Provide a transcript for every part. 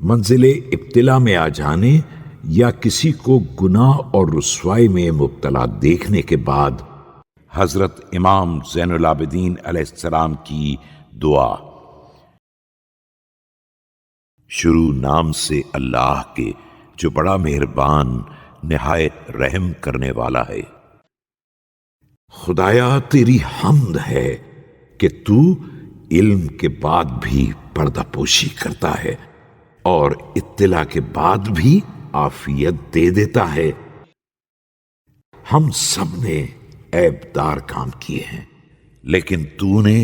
منزل ابتلا میں آ جانے یا کسی کو گناہ اور رسوائی میں مبتلا دیکھنے کے بعد حضرت امام زین العابدین علیہ السلام کی دعا۔ شروع نام سے اللہ کے جو بڑا مہربان نہایت رحم کرنے والا ہے۔ خدایا تیری حمد ہے کہ تو علم کے بعد بھی پردہ پوشی کرتا ہے اور اطلاع کے بعد بھی عافیت دے دیتا ہے۔ ہم سب نے عیب دار کام کیے ہیں، لیکن تو نے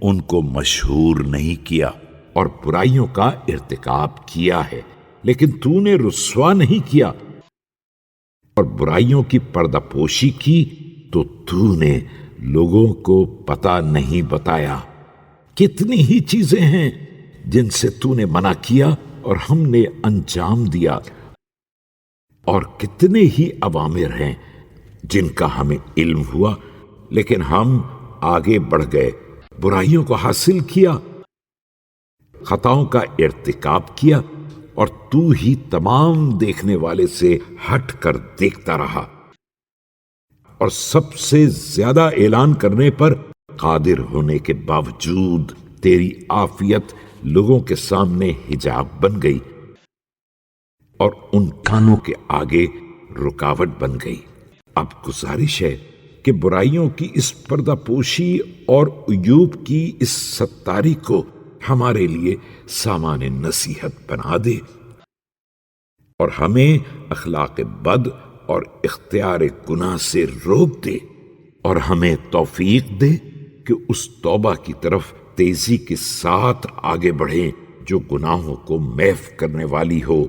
ان کو مشہور نہیں کیا، اور برائیوں کا ارتکاب کیا ہے لیکن تو نے رسوا نہیں کیا، اور برائیوں کی پردہ پوشی کی تو نے لوگوں کو پتہ نہیں بتایا۔ کتنی ہی چیزیں ہیں جن سے تو نے منع کیا اور ہم نے انجام دیا، اور کتنے ہی اوامر ہیں جن کا ہمیں علم ہوا لیکن ہم آگے بڑھ گئے، برائیوں کو حاصل کیا، خطاؤں کا ارتکاب کیا، اور تو ہی تمام دیکھنے والے سے ہٹ کر دیکھتا رہا، اور سب سے زیادہ اعلان کرنے پر قادر ہونے کے باوجود تیری عافیت لوگوں کے سامنے حجاب بن گئی اور ان کانوں کے آگے رکاوٹ بن گئی۔ اب گزارش ہے کہ برائیوں کی اس پردہ پوشی اور عیوب کی اس ستاری کو ہمارے لیے سامان نصیحت بنا دے، اور ہمیں اخلاق بد اور اختیار گناہ سے روک دے، اور ہمیں توفیق دے کہ اس توبہ کی طرف تیزی کے ساتھ آگے بڑھیں جو گناہوں کو معاف کرنے والی ہو،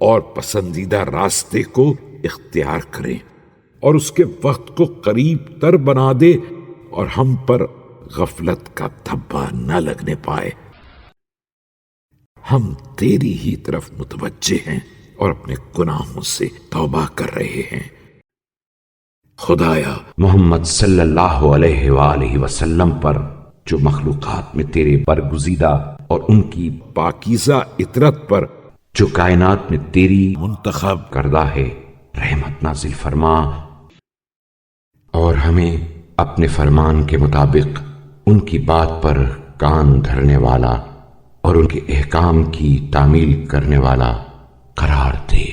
اور پسندیدہ راستے کو اختیار کریں، اور اس کے وقت کو قریب تر بنا دے، اور ہم پر غفلت کا دھبا نہ لگنے پائے۔ ہم تیری ہی طرف متوجہ ہیں اور اپنے گناہوں سے توبہ کر رہے ہیں۔ خدایا محمد صلی اللہ علیہ وآلہ وسلم پر جو مخلوقات میں تیرے برگزیدہ اور ان کی پاکیزہ عطرت پر جو کائنات میں تیری منتخب کردہ ہے رحمت نازل فرما، اور ہمیں اپنے فرمان کے مطابق ان کی بات پر کان دھرنے والا اور ان کے احکام کی تعمیل کرنے والا قرار دے۔